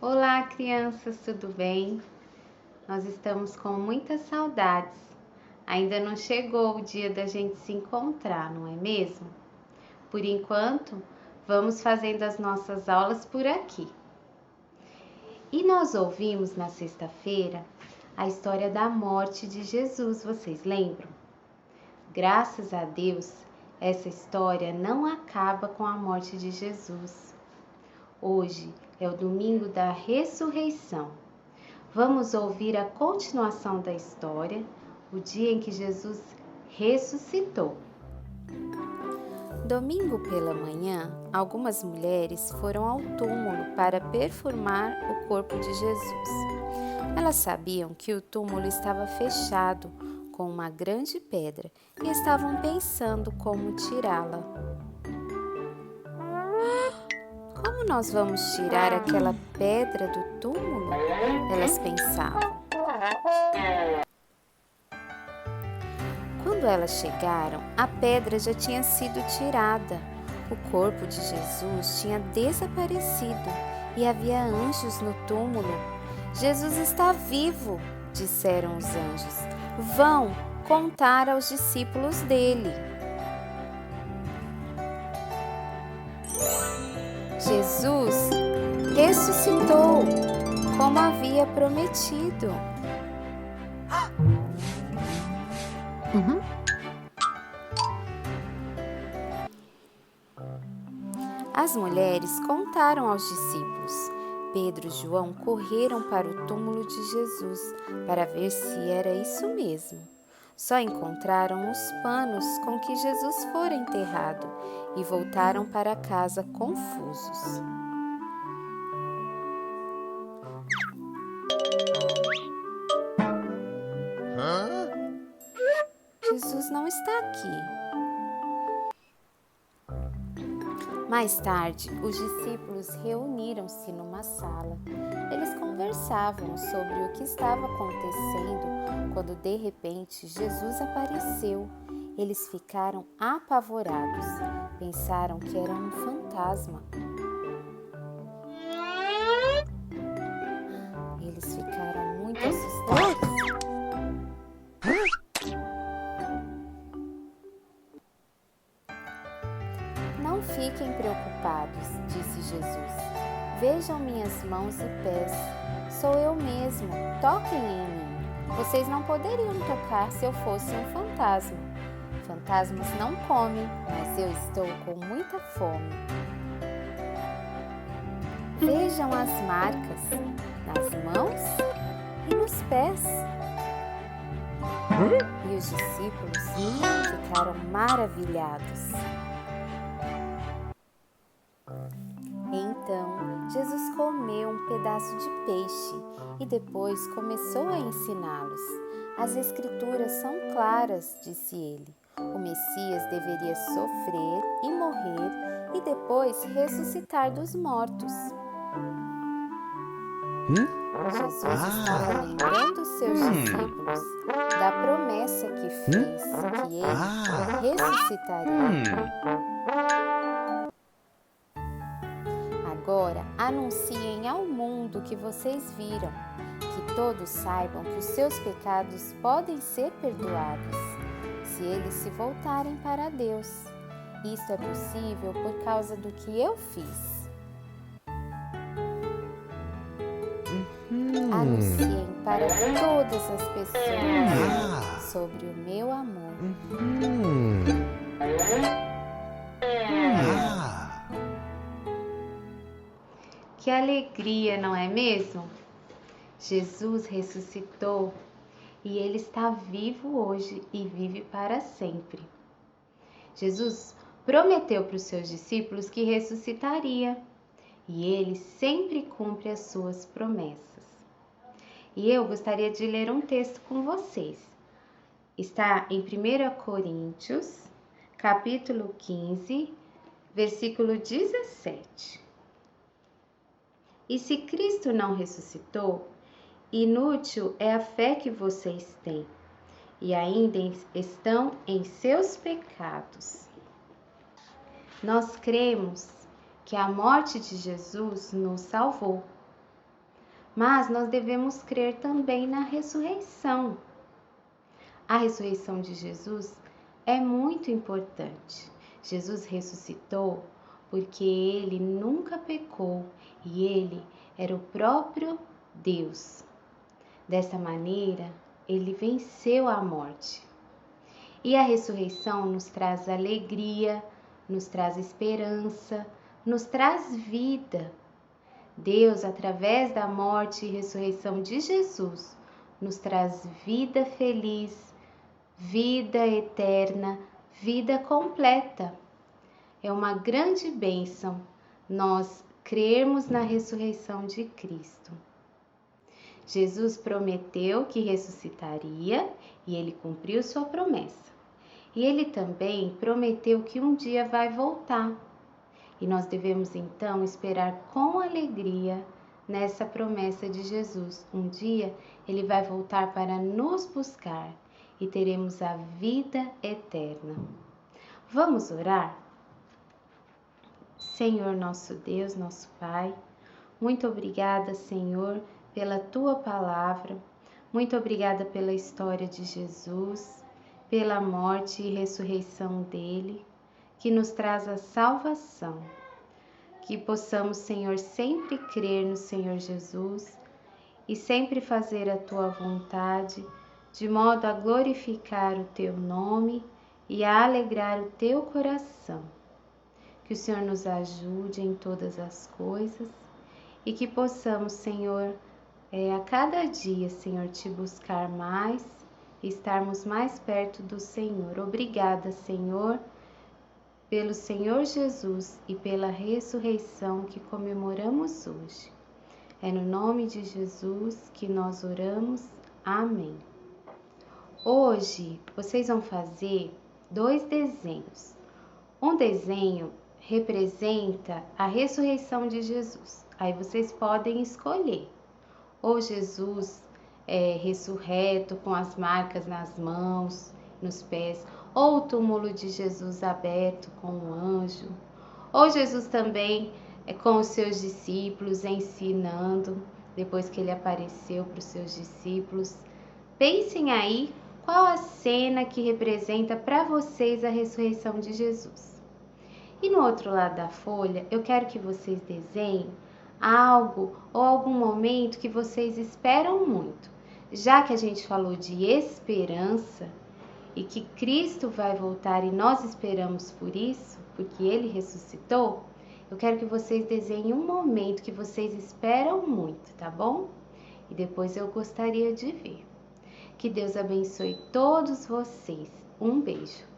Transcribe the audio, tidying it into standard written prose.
Olá, crianças, tudo bem? Nós estamos com muitas saudades. Ainda não chegou o dia da gente se encontrar, não é mesmo? Por enquanto, vamos fazendo as nossas aulas por aqui. E nós ouvimos na sexta-feira a história da morte de Jesus, vocês lembram? Graças a Deus, essa história não acaba com a morte de Jesus. Hoje é o domingo da ressurreição. Vamos ouvir a continuação da história, o dia em que Jesus ressuscitou. Domingo pela manhã, algumas mulheres foram ao túmulo para perfumar o corpo de Jesus. Elas sabiam que o túmulo estava fechado com uma grande pedra e estavam pensando como tirá-la. Como nós vamos tirar aquela pedra do túmulo? Elas pensavam. Quando elas chegaram, a pedra já tinha sido tirada. O corpo de Jesus tinha desaparecido e havia anjos no túmulo. Jesus está vivo, disseram os anjos. Vão contar aos discípulos dele. Jesus ressuscitou, como havia prometido. As mulheres contaram aos discípulos. Pedro e João correram para o túmulo de Jesus para ver se era isso mesmo. Só encontraram os panos com que Jesus fora enterrado e voltaram para casa confusos. Jesus não está aqui. Mais tarde, os discípulos reuniram-se numa sala. Eles conversavam sobre o que estava acontecendo quando de repente Jesus apareceu. Eles ficaram apavorados. Pensaram que era um fantasma. Eles ficaram muito assustados. Não fiquem preocupados, disse Jesus. Vejam minhas mãos e pés. Sou eu mesmo. Toquem em mim. Vocês não poderiam tocar se eu fosse um fantasma. Fantasmas não comem, mas eu estou com muita fome. Vejam as marcas nas mãos e nos pés. E os discípulos ficaram maravilhados. Então, Jesus comeu um pedaço de peixe e depois começou a ensiná-los. As Escrituras são claras, disse ele. O Messias deveria sofrer e morrer e depois ressuscitar dos mortos. Jesus estava lembrando seus discípulos da promessa que fez, que ele ressuscitaria. Agora anunciem ao mundo que vocês viram, que todos saibam que os seus pecados podem ser perdoados, se eles se voltarem para Deus. Isto é possível por causa do que eu fiz. Anunciem para todas as pessoas sobre o meu amor. Que alegria, não é mesmo? Jesus ressuscitou e ele está vivo hoje e vive para sempre. Jesus prometeu para os seus discípulos que ressuscitaria e ele sempre cumpre as suas promessas. E eu gostaria de ler um texto com vocês. Está em 1 Coríntios, capítulo 15, versículo 17. E se Cristo não ressuscitou, inútil é a fé que vocês têm, e ainda estão em seus pecados. Nós cremos que a morte de Jesus nos salvou Mas nós devemos crer também na ressurreição. A ressurreição de Jesus é muito importante. Jesus ressuscitou porque ele nunca pecou e ele era o próprio Deus. Dessa maneira, ele venceu a morte. E a ressurreição nos traz alegria, nos traz esperança, nos traz vida. Deus, através da morte e ressurreição de Jesus, nos traz vida feliz, vida eterna, vida completa. É uma grande bênção nós crermos na ressurreição de Cristo. Jesus prometeu que ressuscitaria e ele cumpriu sua promessa. E ele também prometeu que um dia vai voltar. E nós devemos então esperar com alegria nessa promessa de Jesus. Um dia ele vai voltar para nos buscar e teremos a vida eterna. Vamos orar? Senhor nosso Deus, nosso Pai, muito obrigada, Senhor, pela Tua palavra. Muito obrigada pela história de Jesus, pela morte e ressurreição dele, que nos traz a salvação. Que possamos, Senhor, sempre crer no Senhor Jesus e sempre fazer a Tua vontade, de modo a glorificar o Teu nome e a alegrar o Teu coração. Que o Senhor nos ajude em todas as coisas e que possamos, Senhor, a cada dia, Senhor, Te buscar mais e estarmos mais perto do Senhor. Obrigada, Senhor, pelo Senhor Jesus e pela ressurreição que comemoramos hoje. É no nome de Jesus que nós oramos. Amém. Hoje vocês vão fazer 2 desenhos. Um desenho representa a ressurreição de Jesus. Aí vocês podem escolher ou Jesus ressurreto com as marcas nas mãos, nos pés, ou o túmulo de Jesus aberto com um anjo, ou Jesus também com os seus discípulos ensinando, depois que ele apareceu para os seus discípulos. Pensem aí qual a cena que representa para vocês a ressurreição de Jesus. E no outro lado da folha, eu quero que vocês desenhem algo ou algum momento que vocês esperam muito. Já que a gente falou de esperança e que Cristo vai voltar e nós esperamos por isso, porque Ele ressuscitou, eu quero que vocês desenhem um momento que vocês esperam muito, tá bom? E depois eu gostaria de ver. Que Deus abençoe todos vocês. Um beijo.